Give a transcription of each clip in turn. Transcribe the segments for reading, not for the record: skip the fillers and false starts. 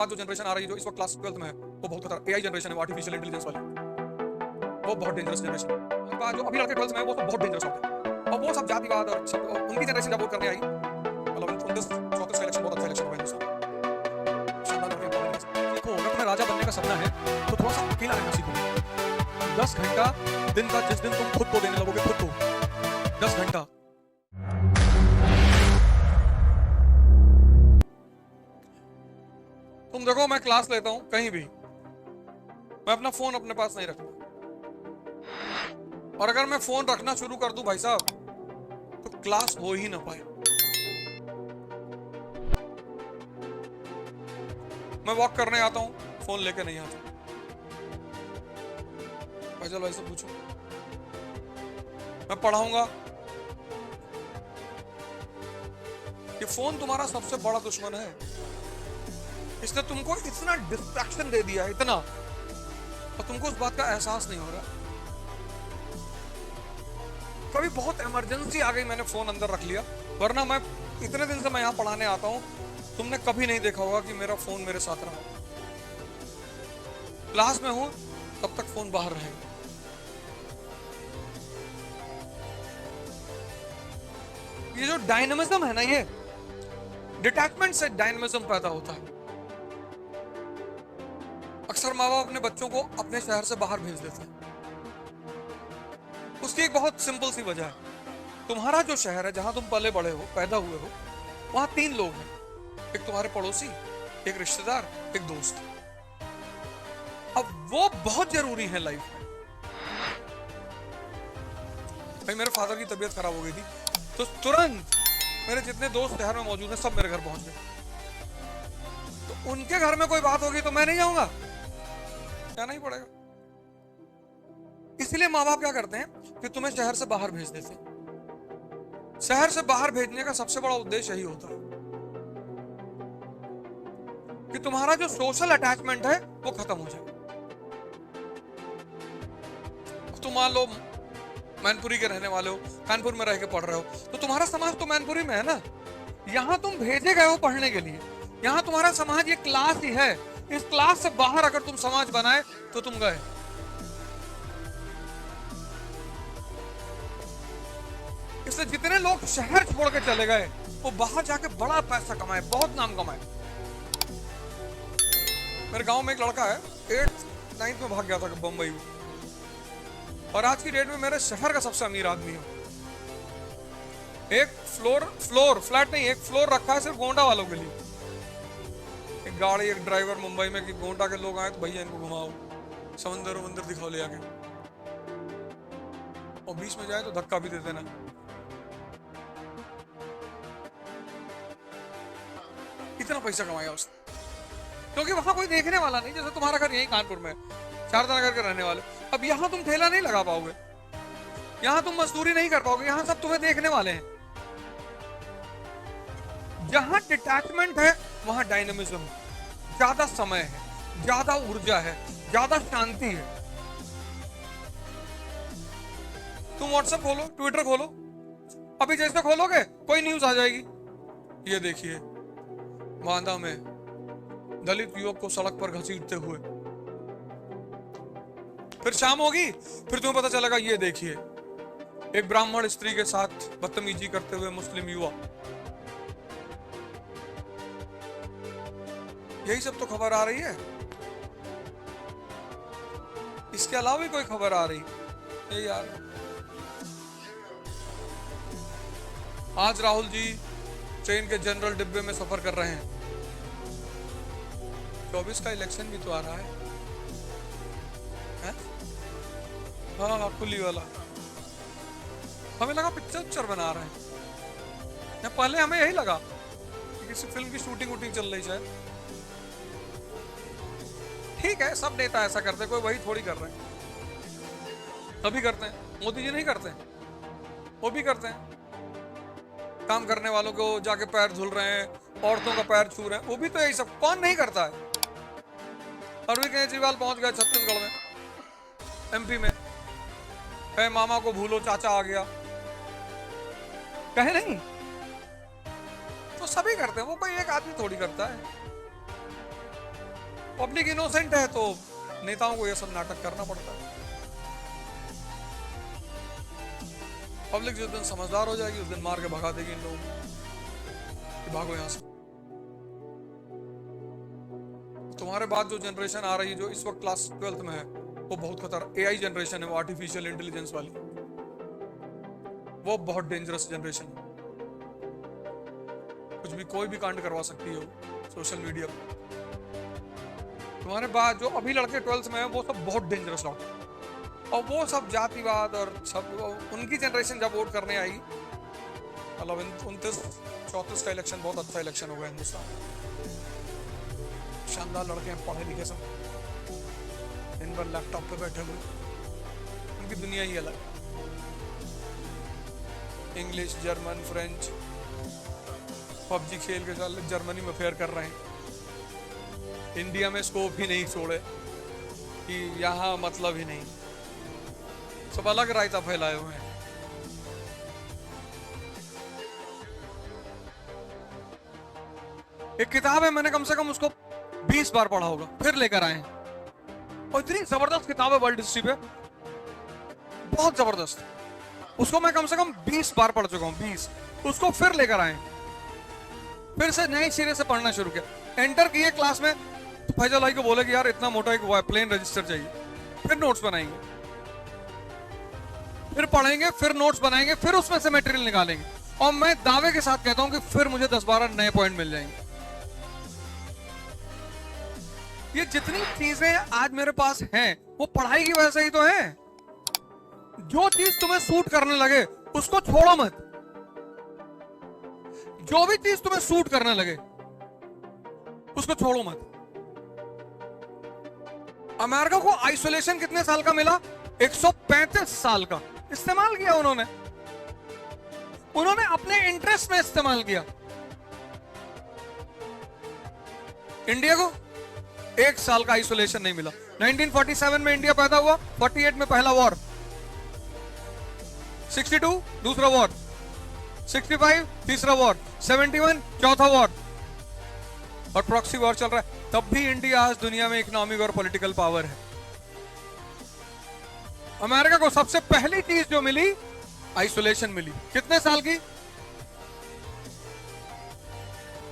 जो जनरेशन आ रही है जो इस वक्त क्लास 12th में है वो बहुत खतरनाक एआई जनरेशन है, वो आर्टिफिशियल इंटेलिजेंस वाली, वो बहुत डेंजरस जनरेशन है। जो अभी लड़के 12th में है वो तो बहुत डेंजरस होते हैं, और वो सब जातिवाद और उनकी जनरेशन जब वो करने आई, मतलब 1934 का इलेक्शन बहुत अच्छा इलेक्शन हुआ हिंदुस्तान, शानदार लड़के बहुत। देखो अगर तुम्हें राजा बनने का सपना है तो थोड़ा सा अकेला रहना सीखो। 10 घंटा दिन का जिस दिन तुम खुद को देने लगोगे, खुद को 10 घंटा, तुम देखो मैं क्लास लेता हूं कहीं भी, मैं अपना फोन अपने पास नहीं रखता, और अगर मैं फोन रखना शुरू कर दूं भाई साहब तो क्लास हो ही ना पाए। मैं वॉक करने आता हूं फोन लेके नहीं आता। फैजल भाई से पूछो, मैं पढ़ाऊंगा, ये फोन तुम्हारा सबसे बड़ा दुश्मन है, इसने तुमको इतना डिस्ट्रैक्शन दे दिया है, इतना, और तुमको उस बात का एहसास नहीं हो रहा। कभी बहुत इमरजेंसी आ गई मैंने फोन अंदर रख लिया, वरना मैं इतने दिन से मैं यहां पढ़ाने आता हूं, तुमने कभी नहीं देखा होगा कि मेरा फोन मेरे साथ रहा। क्लास में हूं तब तक फोन बाहर रहेगा। ये जो डायनामिज्म है ना, ये डिटैचमेंट से डायनामिज्म पैदा होता है। अक्सर माँ बाप अपने बच्चों को अपने शहर से बाहर भेज देते हैं, उसकी एक बहुत सिंपल सी वजह है, तुम्हारा जो शहर है जहां तुम पले बड़े हो, पैदा हुए हो, वहां 3 लोग हैं, एक तुम्हारे पड़ोसी, एक रिश्तेदार, एक दोस्त। अब वो बहुत जरूरी है लाइफ में। भाई मेरे फादर की तबीयत खराब हो गई थी तो तुरंत मेरे जितने दोस्त शहर में मौजूद हैं सब मेरे घर पहुंच गए। तो उनके घर में कोई बात होगी तो मैं नहीं जाऊंगा, जाना ही पड़ेगा। इसलिए माँ बाप क्या करते हैं कि तुम्हें शहर से बाहर भेज देते हैं। शहर से बाहर भेजने का सबसे बड़ा उद्देश्य यही होता है कि तुम्हारा जो सोशल अटैचमेंट है वो खत्म हो जाए। तुम मान लो मैनपुरी के रहने वाले हो, कानपुर में रह के पढ़ रहे हो, तो तुम्हारा समाज तो मैनपुरी में है ना, यहां तुम भेजे गए हो पढ़ने के लिए, यहां तुम्हारा समाज ये क्लास ही है। इस क्लास से बाहर अगर तुम समाज बनाए तो तुम गए। इसलिए जितने लोग शहर छोड़ के चले गए वो बाहर जाके बड़ा पैसा कमाए, बहुत नाम कमाए। मेरे गांव में एक लड़का है, 8th 9th में भाग गया था बंबई, और आज की डेट में मेरे शहर का सबसे अमीर आदमी है। एक फ्लैट नहीं, एक फ्लोर रखा है सिर्फ गोंडा वालों के लिए। एक गाड़ी, एक ड्राइवर मुंबई में कि गोंडा के लोग आए तो भैया इनको घुमाओ, समंदर दिखाओ ले आके, और बीच में जाए तो धक्का भी दे देना। इतना पैसा कमाया उसने, क्योंकि वहां कोई देखने वाला नहीं। जैसे तुम्हारा घर यही कानपुर में, शारदा नगर के रहने वाले, अब यहां तुम ठेला नहीं लगा पाओगे, यहां तुम मजदूरी नहीं कर पाओगे, यहां सब तुम्हें देखने वाले हैं। जहां डिटैचमेंट है वहां डायनामिज्म है, ज्यादा समय है, ज्यादा ऊर्जा है, ज्यादा शांति है। तुम व्हाट्सएप खोलो, ट्विटर खोलो, अभी जैसे खोलोगे कोई न्यूज आ जाएगी, ये देखिए बांदा में दलित युवक को सड़क पर घसीटते हुए, फिर शाम होगी, फिर तुम्हें पता चलेगा ये देखिए एक ब्राह्मण स्त्री के साथ बदतमीजी करते हुए मुस्लिम युवा। यही सब तो खबर आ रही है, इसके अलावा भी कोई खबर आ रही है यार। आज राहुल जी ट्रेन के जनरल डिब्बे में सफर कर रहे हैं। 24 का इलेक्शन भी तो आ रहा है? हाँ खुली वाला, हमें लगा पिक्चर बना रहे हैं, पहले हमें यही लगा कि किसी फिल्म की शूटिंग वूटिंग चल रही शायद। ठीक है, सब नेता ऐसा करते, कोई वही थोड़ी कर रहे हैं, सभी करते हैं। मोदी जी नहीं करते हैं, वो भी करते हैं। काम करने वालों को जाके पैर धुल रहे हैं, औरतों का पैर छू रहे हैं, वो भी तो यही सब, कौन नहीं करता है। अरविंद केजरीवाल पहुंच गया छत्तीसगढ़ में, एमपी में, कहे मामा को भूलो चाचा आ गया, कहे नहीं, तो सभी करते हैं, वो कोई एक आदमी थोड़ी करता है। पब्लिक इनोसेंट है तो नेताओं को यह सब नाटक करना पड़ता है। पब्लिक जिस दिन समझदार हो जाएगी उस दिन मार के भगा देगी इन लोगों को कि भागो यहां से। तुम्हारे बाद जो जनरेशन आ रही है जो इस वक्त क्लास 12th में है वो बहुत खतरनाक एआई जनरेशन है, वो आर्टिफिशियल इंटेलिजेंस वाली, वो बहुत डेंजरस जनरेशन है। कुछ भी कोई भी कांड करवा सकती है सोशल मीडिया पर। तुम्हारे बाद जो अभी लड़के 12th में है वो सब बहुत डेंजरस लौटे, और वो सब जातिवाद और सब उनकी जनरेशन जब वोट करने आई, मतलब 29-34 का इलेक्शन बहुत अच्छा इलेक्शन हो गया हिंदुस्तान में। शानदार लड़के हैं, पढ़े लिखे सब, दिन भर लैपटॉप पे बैठे हुए, उनकी दुनिया ही अलग। इंग्लिश, जर्मन, फ्रेंच, पबजी खेल के साथ जर्मनी में फेयर कर रहे हैं। इंडिया में स्कोप ही नहीं छोड़े कि यहाँ मतलब ही नहीं, सब अलग रायता फैलाए हुए हैं। एक किताब है, मैंने कम से कम उसको 20 बार पढ़ा होगा, फिर लेकर आए, और इतनी जबरदस्त किताब है वर्ल्ड हिस्ट्री पे, बहुत जबरदस्त। उसको मैं कम से कम 20 बार पढ़ चुका हूं, 20। उसको फिर लेकर आए, फिर से नए सिरे से पढ़ना शुरू किया। एंटर किए क्लास में तो फैजल भाई को बोले कि यार इतना मोटा एक प्लेन रजिस्टर चाहिए, फिर नोट्स बनाएंगे, फिर पढ़ेंगे, फिर नोट्स बनाएंगे, फिर उसमें से मटेरियल निकालेंगे, और मैं दावे के साथ कहता हूं कि फिर मुझे 10-12 नए पॉइंट मिल जाएंगे। ये जितनी चीजें आज मेरे पास हैं वो पढ़ाई की वजह से ही तो है। जो चीज तुम्हें सूट करने लगे उसको छोड़ो मत, जो भी चीज तुम्हें सूट करने लगे उसको छोड़ो मत। अमेरिका को आइसोलेशन कितने साल का मिला? 135 साल का। इस्तेमाल किया उन्होंने अपने इंटरेस्ट में इस्तेमाल किया। इंडिया को 1 साल का आइसोलेशन नहीं मिला। 1947 में इंडिया पैदा हुआ, 48 में पहला वॉर, 62 दूसरा वॉर, 65 तीसरा वॉर, 71 चौथा वॉर, और प्रॉक्सी वॉर चल रहा है। तब भी इंडिया आज दुनिया में इकोनॉमिक और पॉलिटिकल पावर है। अमेरिका को सबसे पहली चीज जो मिली आइसोलेशन मिली, कितने साल की?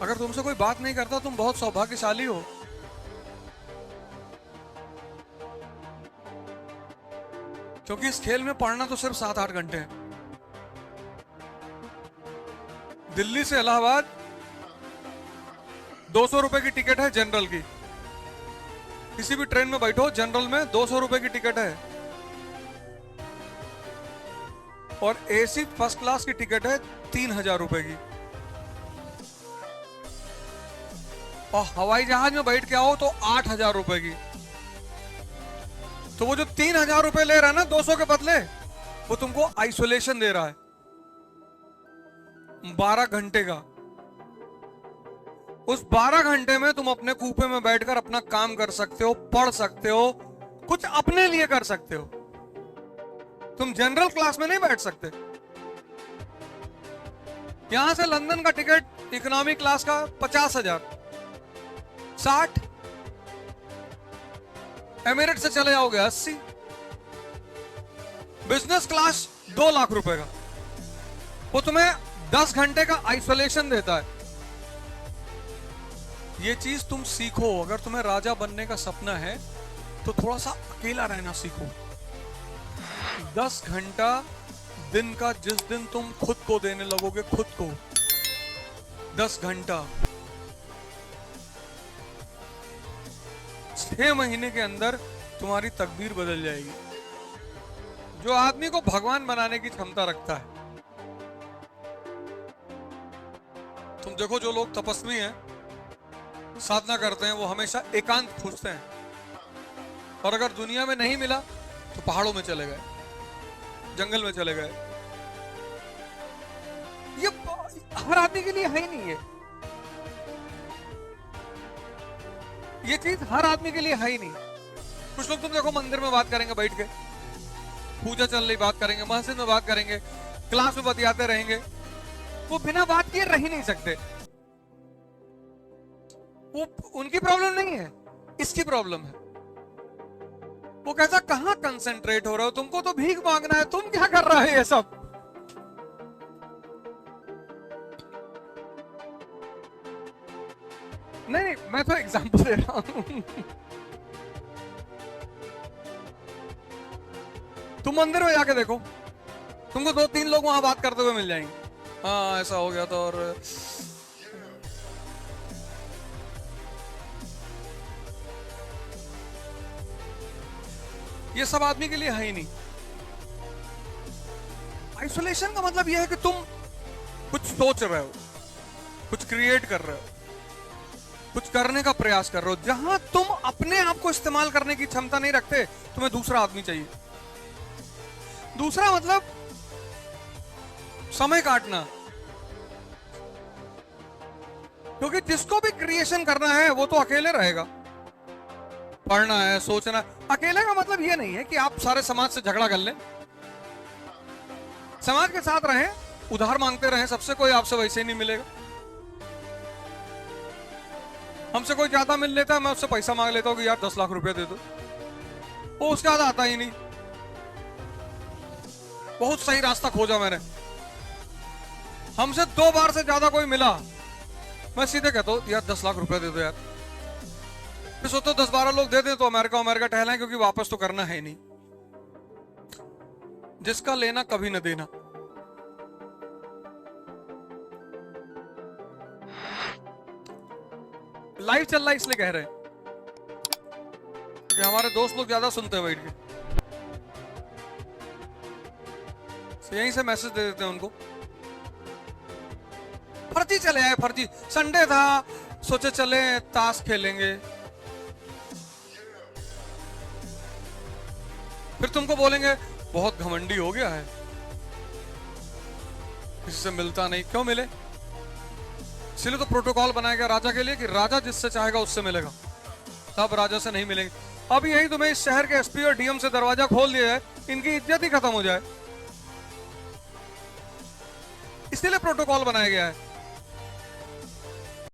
अगर तुमसे कोई बात नहीं करता तुम बहुत सौभाग्यशाली हो। क्योंकि इस खेल में पढ़ना तो सिर्फ 7-8 घंटे है। दिल्ली से इलाहाबाद 200 रुपए की टिकट है जनरल की। किसी भी ट्रेन में बैठो जनरल में 200 रुपए की टिकट है, और एसी फर्स्ट क्लास की टिकट है 3000 रुपए की। और हवाई जहाज में बैठ के आओ तो 8000 रुपए की। तो वो जो 3000 रुपए ले रहा है ना 200 के बदले, वो तुमको आइसोलेशन दे रहा है 12 घंटे का। उस 12 घंटे में तुम अपने कूपे में बैठकर अपना काम कर सकते हो, पढ़ सकते हो, कुछ अपने लिए कर सकते हो। तुम जनरल क्लास में नहीं बैठ सकते। यहां से लंदन का टिकट इकोनॉमी क्लास का 50,000, 60, एमिरेट से चले जाओगे 80, बिजनेस क्लास 2 लाख रुपए का। वो तुम्हें 10 घंटे का आइसोलेशन देता है। ये चीज तुम सीखो। अगर तुम्हें राजा बनने का सपना है तो थोड़ा सा अकेला रहना सीखो। 10 घंटा दिन का जिस दिन तुम खुद को देने लगोगे, खुद को 10 घंटा, 6 महीने के अंदर तुम्हारी तकदीर बदल जाएगी। जो आदमी को भगवान बनाने की क्षमता रखता है, तुम देखो जो लोग तपस्वी हैं, साधना करते हैं, वो हमेशा एकांत खोजते हैं। और अगर दुनिया में नहीं मिला तो पहाड़ों में चले गए, जंगल में चले गए। ये हर आदमी के लिए है ही नहीं है। ये चीज हर आदमी के लिए है ही नहीं। कुछ लोग तुम देखो मंदिर में बात करेंगे, बैठ के पूजा चल रही बात करेंगे, मस्जिद में बात करेंगे, क्लास में बतियाते रहेंगे। वो बिना बात किए रह ही नहीं सकते। वो उनकी प्रॉब्लम नहीं है। इसकी प्रॉब्लम है। वो कहता कहां कंसेंट्रेट हो रहे हो, तुमको तो भीख मांगना है, तुम क्या कर रहा है ये सब। नहीं, मैं तो एग्जांपल दे रहा हूं। तुम मंदिर में जाके देखो, तुमको 2-3 लोग वहां बात करते हुए मिल जाएंगे। हाँ ऐसा हो गया था, और ये सब आदमी के लिए है ही नहीं। आइसोलेशन का मतलब यह है कि तुम कुछ सोच रहे हो, कुछ क्रिएट कर रहे हो, कुछ करने का प्रयास कर रहे हो, जहां तुम अपने आप को इस्तेमाल करने की क्षमता नहीं रखते, तुम्हें दूसरा आदमी चाहिए। दूसरा मतलब समय काटना, क्योंकि जिसको भी क्रिएशन करना है वो तो अकेले रहेगा। पढ़ना है, सोचना। अकेले का मतलब ये नहीं है कि आप सारे समाज से झगड़ा कर लें, समाज के साथ रहें, उधार मांगते रहें सबसे, कोई आपसे वैसे ही नहीं मिलेगा। हमसे कोई ज्यादा मिल लेता है, मैं उससे पैसा मांग लेता हूं कि यार 10 लाख रुपया दे दो, वो उसके बाद आता ही नहीं। बहुत सही रास्ता खोजा मैंने, हमसे 2 बार से ज्यादा कोई मिला, मैं सीधे कहता हूं यार 10 लाख रुपया दे दो यार। फिर सोचो 10-12 लोग दे दे तो अमेरिका टहला है, क्योंकि वापस तो करना है नहीं। जिसका लेना कभी न देना। लाइव चल रहा है इसलिए कह रहे हैं कि हमारे दोस्त लोग ज्यादा सुनते हैं बैठ के, तो यहीं से मैसेज दे देते हैं उनको। फर्जी चले आए, फर्जी। संडे था, सोचे चले ताश खेलेंगे, फिर तुमको बोलेंगे बहुत घमंडी हो गया है, किसी से मिलता नहीं। क्यों मिले? इसलिए तो प्रोटोकॉल बनाया गया राजा के लिए कि राजा जिससे चाहेगा उससे मिलेगा, तब राजा से नहीं मिलेंगे। अब यही तुम्हें इस शहर के एसपी और डीएम से दरवाजा खोल दिया है, इनकी इज्जत ही खत्म हो जाए, इसलिए प्रोटोकॉल बनाया गया है।